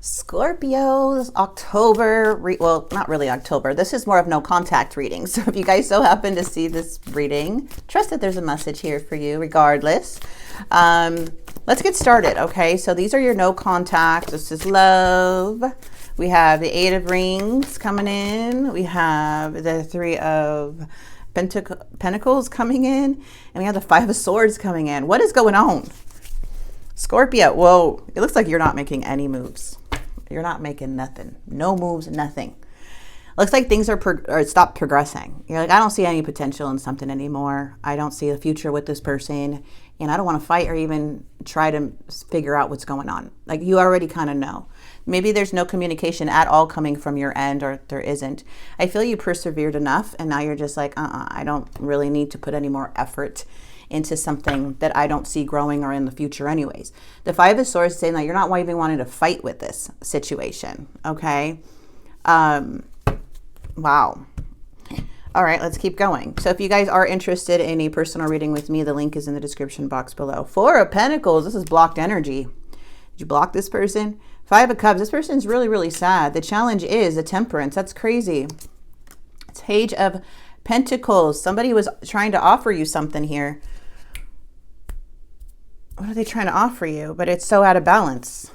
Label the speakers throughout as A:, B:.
A: Scorpio's October, well, not really October. This is more of no contact reading. So if you guys so happen to see this reading, trust that there's a message here for you regardless. Let's get started, okay? So these are your no contact. This is love. We have the Eight of Rings coming in. We have the Three of Pentacles coming in. And we have the Five of Swords coming in. What is going on? Scorpio, whoa, it looks like you're not making any moves. You're not making nothing. No moves, nothing. Looks like things are stopped progressing. You're like, I don't see any potential in something anymore. I don't see a future with this person. And I don't want to fight or even try to figure out what's going on. Like, you already kind of know. Maybe there's no communication at all coming from your end, or there isn't. I feel you persevered enough, and now you're just like, I don't really need to put any more effort into something that I don't see growing or in the future anyways. The Five of Swords is saying that you're not even wanting to fight with this situation, okay? Wow. All right, let's keep going. So if you guys are interested in a personal reading with me, the link is in the description box below. Four of Pentacles, this is blocked energy. Did you block this person? Five of Cups, this person's really, really sad. The challenge is the Temperance. That's crazy. Page of Pentacles, somebody was trying to offer you something here. What are they trying to offer you? But it's so out of balance.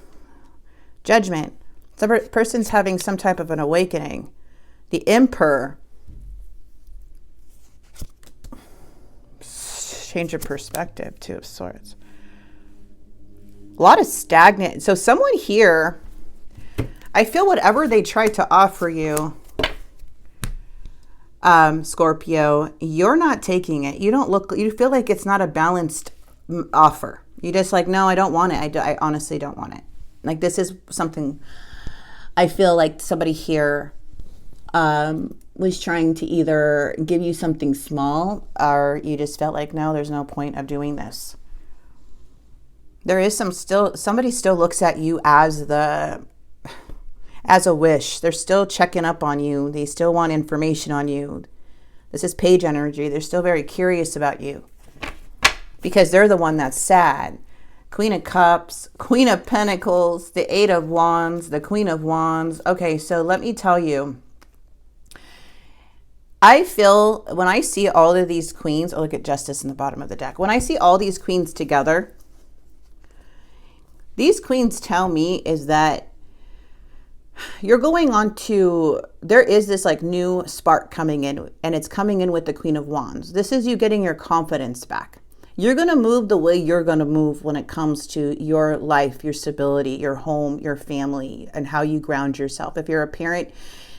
A: Judgment. The person's having some type of an awakening. The Emperor. Change of perspective, Two of Swords. A lot of stagnant. So someone here, I feel whatever they tried to offer you, Scorpio, you're not taking it. You feel like it's not a balanced offer. You just like, no, I don't want it. I honestly don't want it. Like, this is something I feel like somebody here was trying to either give you something small, or you just felt like, no, there's no point of doing this. There is somebody still looks at you as a wish. They're still checking up on you. They still want information on you. This is page energy. They're still very curious about you because they're the one that's sad. Queen of Cups, Queen of Pentacles, the Eight of Wands, the Queen of Wands. Okay, so let me tell you, I feel when I see all of these queens, look at Justice in the bottom of the deck. When I see all these queens together, these queens tell me is that you're going on to, there is this like new spark coming in, and it's coming in with the Queen of Wands. This is you getting your confidence back. You're going to move the way you're going to move when it comes to your life, your stability, your home, your family, and how you ground yourself. If you're a parent,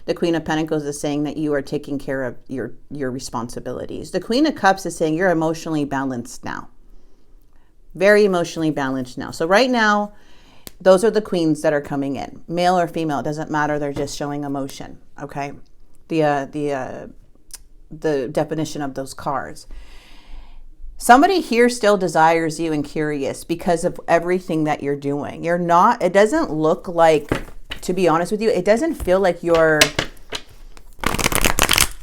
A: the Queen of Pentacles is saying that you are taking care of your responsibilities. The Queen of Cups is saying you're emotionally balanced now. Very emotionally balanced now. So right now, those are the queens that are coming in. Male or female, it doesn't matter. They're just showing emotion, okay? The definition of those cards. Somebody here still desires you and curious because of everything that you're doing. You're not, it doesn't look like, to be honest with you, it doesn't feel like you're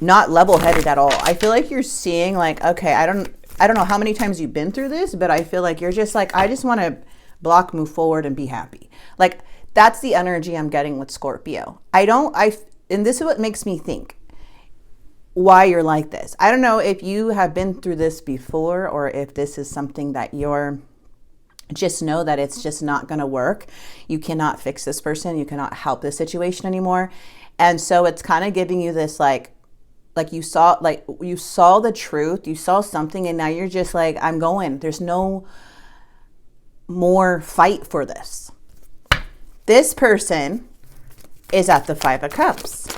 A: not level-headed at all. I feel like you're seeing like, okay, I don't know how many times you've been through this, but I feel like you're just like, I just want to block, move forward, and be happy. Like, that's the energy I'm getting with Scorpio. And this is what makes me think why you're like this. I don't know if you have been through this before, or if this is something that you're just know that it's just not going to work. You cannot fix this person. You cannot help this situation anymore. And so it's kind of giving you this like you saw the truth, you saw something, and now you're just like, I'm going. There's no more fight for this. This person is at the Five of Cups.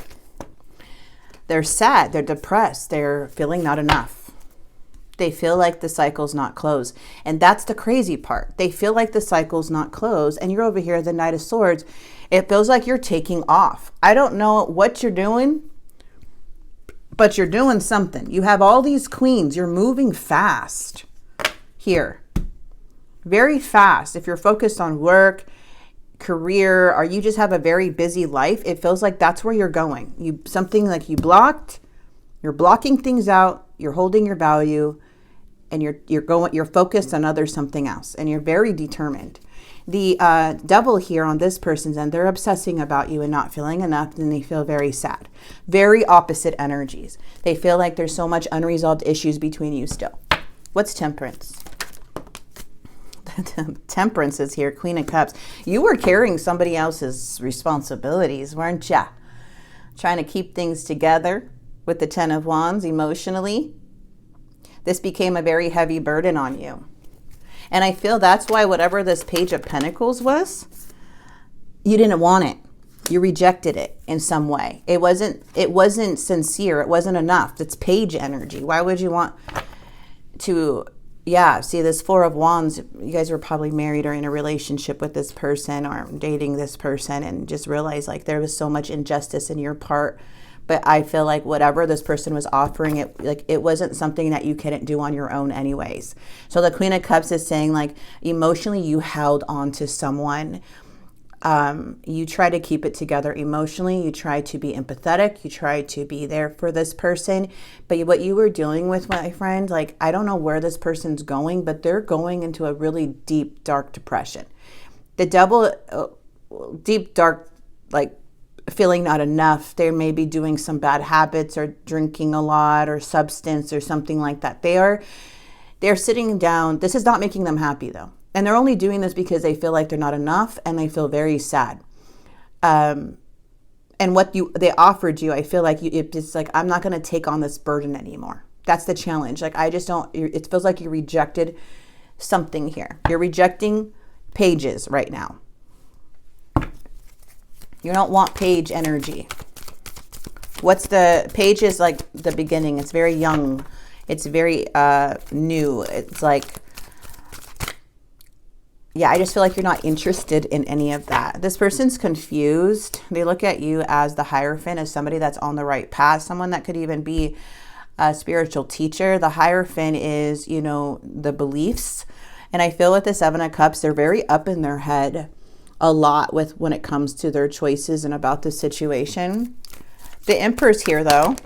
A: They're sad, they're depressed, they're feeling not enough. They feel like the cycle's not closed. And that's the crazy part. They feel like the cycle's not closed, and you're over here, the Knight of Swords. It feels like you're taking off. I don't know what you're doing, but you're doing something. You have all these queens. You're moving fast here. Very fast. If you're focused on work, career, or you just have a very busy life, it feels like that's where you're going. Something like you're blocking things out, you're holding your value, and you're focused on something else, and you're very determined. The Devil here on this person's end, they're obsessing about you and not feeling enough, and they feel very sad. Very opposite energies. They feel like there's so much unresolved issues between you still. What's Temperance? Temperance is here, Queen of Cups. You were carrying somebody else's responsibilities, weren't ya? Trying to keep things together with the Ten of Wands emotionally. This became a very heavy burden on you. And I feel that's why whatever this Page of Pentacles was, you didn't want it. You rejected it in some way. It wasn't sincere. It wasn't enough. It's Page energy. Why would you want to, yeah, see this Four of Wands, you guys were probably married or in a relationship with this person or dating this person and just realized like there was so much injustice in your part. But I feel like whatever this person was offering, it wasn't something that you couldn't do on your own anyways. So the Queen of Cups is saying like emotionally you held on to someone. You try to keep it together emotionally. You try to be empathetic. You try to be there for this person. But what you were dealing with, my friend, like I don't know where this person's going, but they're going into a really deep, dark depression. The Devil, deep, dark, like feeling not enough. They may be doing some bad habits or drinking a lot or substance or something like that. They're sitting down. This is not making them happy though. And they're only doing this because they feel like they're not enough and they feel very sad. And what they offered you, I feel like it's like, I'm not going to take on this burden anymore. That's the challenge. Like, I just don't, it feels like you rejected something here. You're rejecting pages right now. You don't want page energy. What's the page is like the beginning. It's very young. It's very new. It's like, yeah, I just feel like you're not interested in any of that. This person's confused. They look at you as the Hierophant, as somebody that's on the right path, someone that could even be a spiritual teacher. The Hierophant is, you know, the beliefs. And I feel with the Seven of Cups, they're very up in their head a lot with when it comes to their choices and about the situation. The Emperor's here though.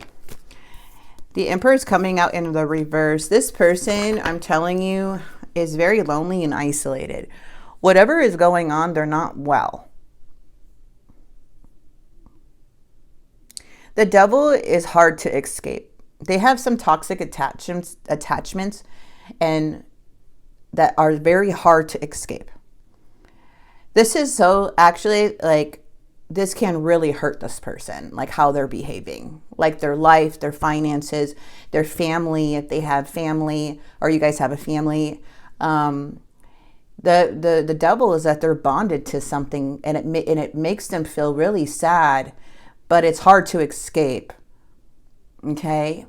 A: The Emperor's coming out in the reverse. This person, I'm telling you, is very lonely and isolated. Whatever is going on, they're not well. The Devil is hard to escape. They have some toxic attachments and that are very hard to escape. This is so actually like this can really hurt this person, like how they're behaving, like their life, their finances, their family, if they have family or you guys have a family. The Devil is that they're bonded to something and it makes them feel really sad, but it's hard to escape. Okay.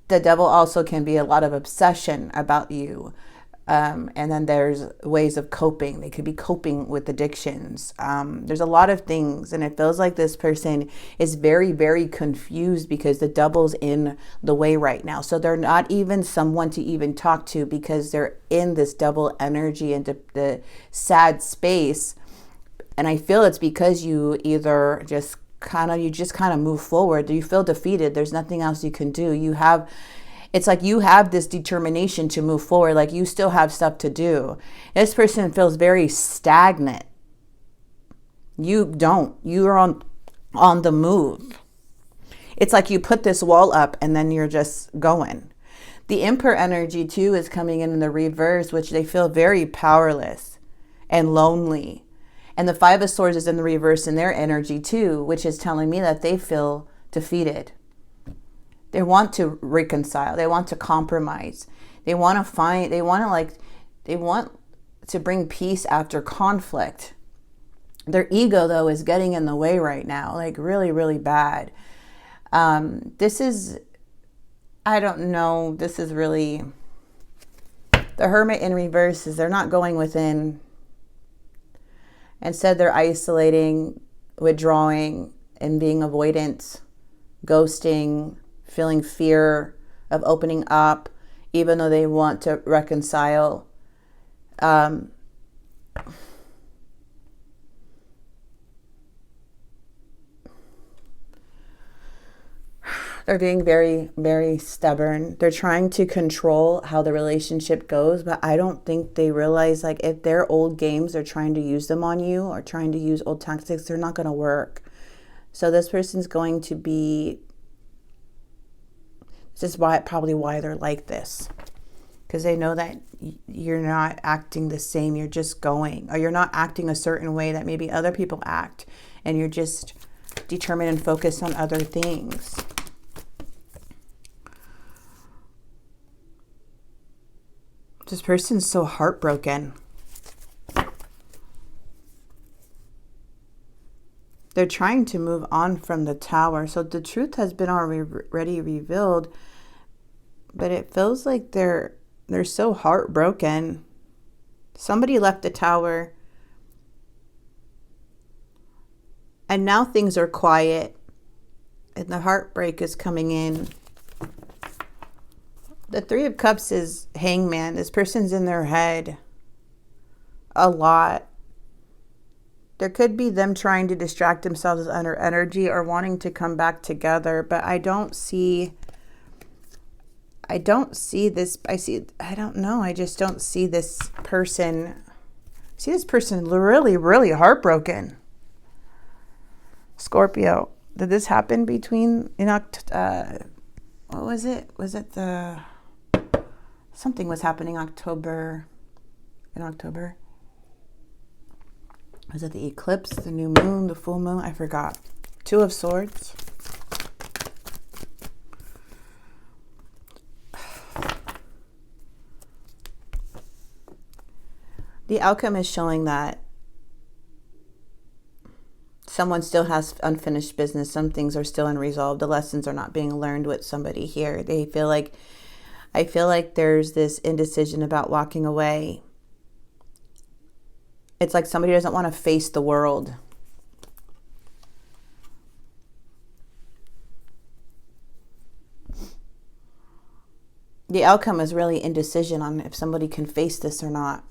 A: The Devil also can be a lot of obsession about you. And then there's ways of coping. They could be coping with addictions. There's a lot of things. And it feels like this person is very, very confused because the Devil's in the way right now. So they're not even someone to even talk to because they're in this Devil energy and the sad space. And I feel it's because you either just kind of move forward. You feel defeated. There's nothing else you can do. It's like you have this determination to move forward, like you still have stuff to do. This person feels very stagnant. You don't. You're on the move. It's like you put this wall up and then you're just going. The Emperor energy too is coming in the reverse, which they feel very powerless and lonely. And the Five of Swords is in the reverse in their energy too, which is telling me that they feel defeated. They want to reconcile. They want to compromise. They want to bring peace after conflict. Their ego, though, is getting in the way right now, like really, really bad. This is, I don't know, this is really, the Hermit in reverse is they're not going within. Instead, they're isolating, withdrawing, and being avoidant, ghosting, feeling fear of opening up, even though they want to reconcile. They're being very, very stubborn. They're trying to control how the relationship goes, but I don't think they realize, like, if their old games, they're trying to use them on you or trying to use old tactics, they're not going to work. So this person's going to be, this is probably why they're like this. Because they know that you're not acting the same. You're just going, or you're not acting a certain way that maybe other people act. And you're just determined and focused on other things. This person's so heartbroken. They're trying to move on from the Tower. So the truth has been already revealed. But it feels like they're so heartbroken. Somebody left the Tower. And now things are quiet. And the heartbreak is coming in. The Three of Cups is Hangman. This person's in their head a lot. There could be them trying to distract themselves under energy or wanting to come back together. But I don't see this. I don't know. I just don't see this person. I see this person really, really heartbroken. Scorpio. Did this happen between, what was it? Was it something was happening in October? Was it the eclipse, the new moon, the full moon? I forgot. Two of Swords. The outcome is showing that someone still has unfinished business. Some things are still unresolved. The lessons are not being learned with somebody here. I feel like there's this indecision about walking away. It's like somebody doesn't want to face the world. The outcome is really indecision on if somebody can face this or not.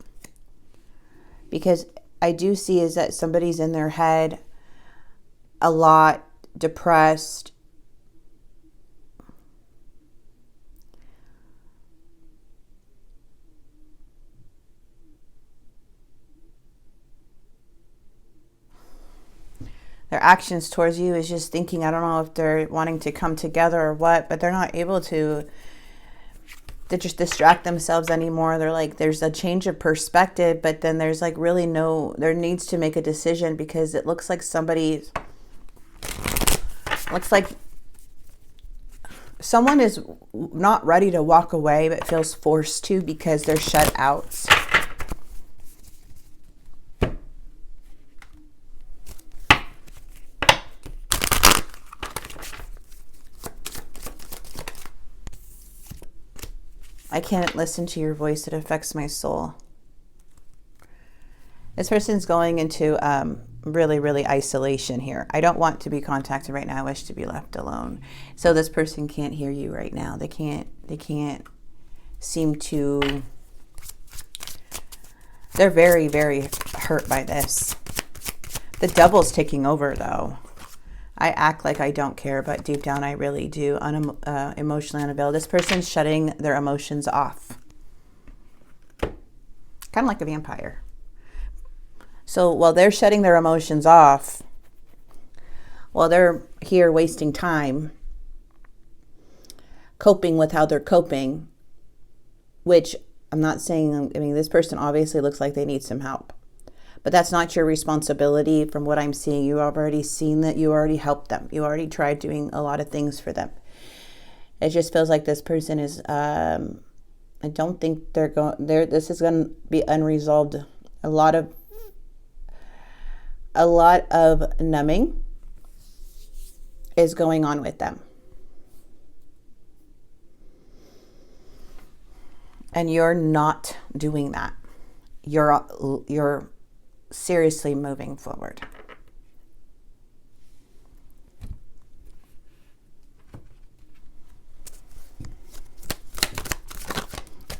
A: Because I do see is that somebody's in their head a lot, depressed. Their actions towards you is just thinking, I don't know if they're wanting to come together or what, but they're not able to just distract themselves anymore. They're like, there's a change of perspective, but then there's like really there needs to make a decision because it looks like someone is not ready to walk away, but feels forced to because they're shut out. I can't listen to your voice. It affects my soul. This person's going into really, really isolation here. I don't want to be contacted right now. I wish to be left alone. So this person can't hear you right now. They can't seem to, they're very, very hurt by this. The Devil's taking over though. I act like I don't care, but deep down I really do. Emotionally unavailable. This person's shutting their emotions off. Kind of like a vampire. So while they're shutting their emotions off, while they're here wasting time, coping with how they're coping, which I'm not saying, I mean, this person obviously looks like they need some help. But that's not your responsibility from what I'm seeing. You already seen that. You already helped them. You already tried doing a lot of things for them. It just feels like this person is, I don't think this is going to be unresolved. A lot of numbing is going on with them. And you're not doing that. You're seriously moving forward.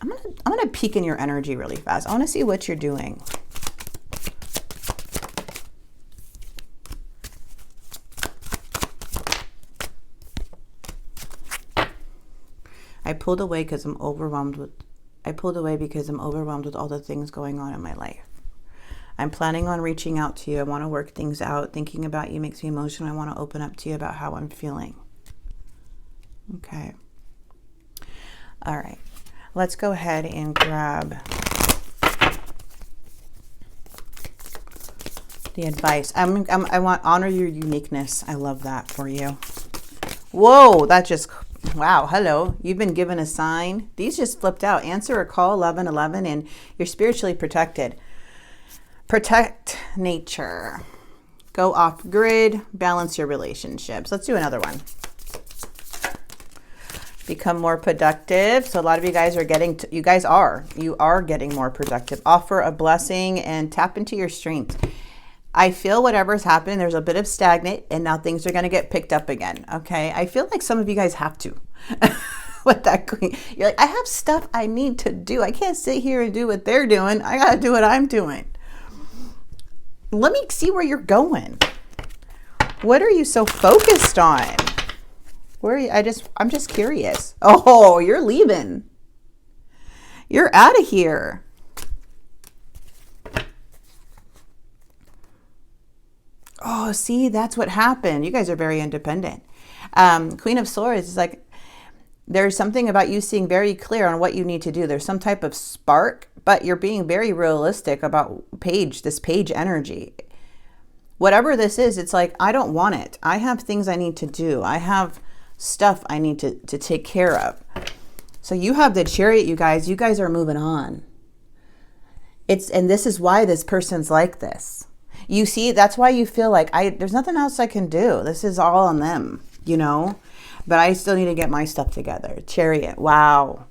A: I'm gonna peek in your energy really fast. I want to see what you're doing. I pulled away because I'm overwhelmed with all the things going on in my life. I'm planning on reaching out to you. I want to work things out. Thinking about you makes me emotional. I want to open up to you about how I'm feeling. Okay. All right. Let's go ahead and grab the advice. I want honor your uniqueness. I love that for you. Whoa, that just, wow, hello. You've been given a sign. These just flipped out. Answer a call, 1111, and you're spiritually protected. Protect nature. Go off grid. Balance your relationships. Let's do another one. Become more productive. So a lot of you guys are getting, you are getting more productive. Offer a blessing and tap into your strength. I feel whatever's happening, there's a bit of stagnant, and now things are going to get picked up again. Okay. I feel like some of you guys have to. With that queen, you're like, I have stuff I need to do. I can't sit here and do what they're doing. I got to do what I'm doing. Let me see where you're going. What are you so focused on? Where are you? I'm just curious. Oh, you're leaving. You're out of here. Oh, see, that's what happened. You guys are very independent. Queen of Swords is like, there's something about you seeing very clear on what you need to do. There's some type of spark, but you're being very realistic about this page energy. Whatever this is, it's like, I don't want it. I have things I need to do. I have stuff I need to take care of. So you have the Chariot, you guys. You guys are moving on. And this is why this person's like this. You see, that's why you feel like there's nothing else I can do. This is all on them, you know? But I still need to get my stuff together. Chariot. Wow.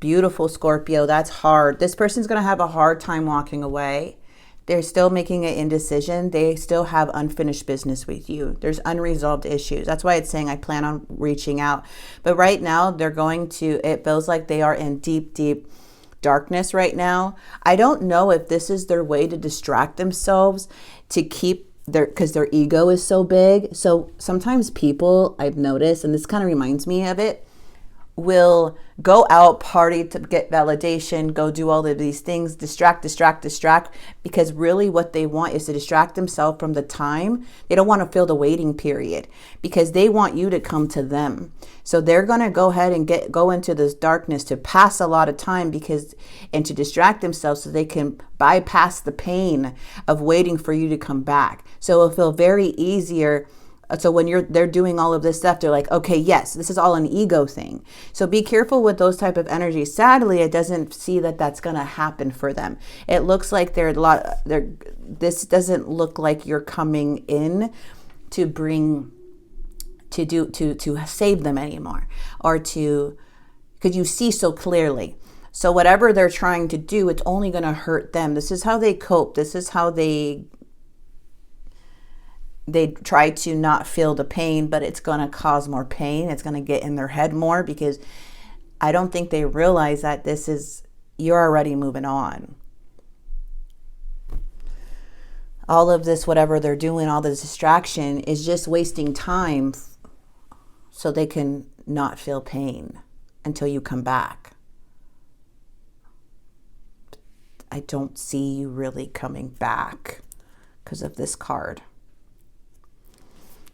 A: Beautiful, Scorpio. That's hard. This person's going to have a hard time walking away. They're still making an indecision. They still have unfinished business with you. There's unresolved issues. That's why it's saying I plan on reaching out. But right now, it feels like they are in deep, deep darkness right now. I don't know if this is their way to distract themselves to keep because their ego is so big. So sometimes people, I've noticed, and this kind of reminds me of it, will go out, party to get validation, go do all of these things, distract, because really what they want is to distract themselves from the time. They don't want to feel the waiting period because they want you to come to them. So they're going to go ahead and go into this darkness to pass a lot of time and to distract themselves so they can bypass the pain of waiting for you to come back. So it'll feel very easier. So when they're doing all of this stuff, they're like, okay, yes, this is all an ego thing. So be careful with those type of energies. Sadly, it doesn't see that that's going to happen for them. It looks like this doesn't look like you're coming in to save them anymore, or because you see so clearly. So whatever they're trying to do, it's only going to hurt them. This is how they cope. This is how they try to not feel the pain, but it's going to cause more pain. It's going to get in their head more because I don't think they realize that you're already moving on. All of this, whatever they're doing, all this distraction is just wasting time so they can not feel pain until you come back. I don't see you really coming back because of this card.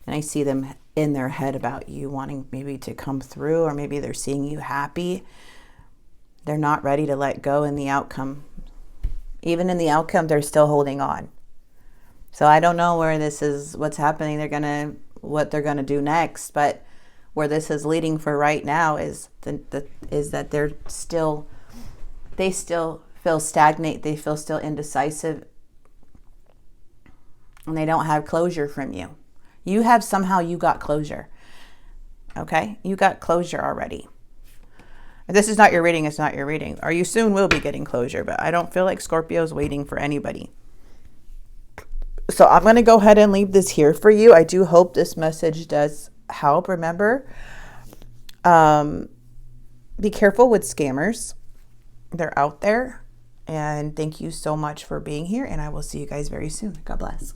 A: And I see them in their head about you wanting maybe to come through, or maybe they're seeing you happy. They're not ready to let go in the outcome. Even in the outcome, they're still holding on. So I don't know what's happening. What they're gonna do next, but where this is leading for right now is that they still feel stagnant. They feel still indecisive, and they don't have closure from you. You got closure. Okay? You got closure already. If this is not your reading, it's not your reading. Or you soon will be getting closure, but I don't feel like Scorpio's waiting for anybody. So I'm going to go ahead and leave this here for you. I do hope this message does help. Remember, be careful with scammers. They're out there. And thank you so much for being here. And I will see you guys very soon. God bless.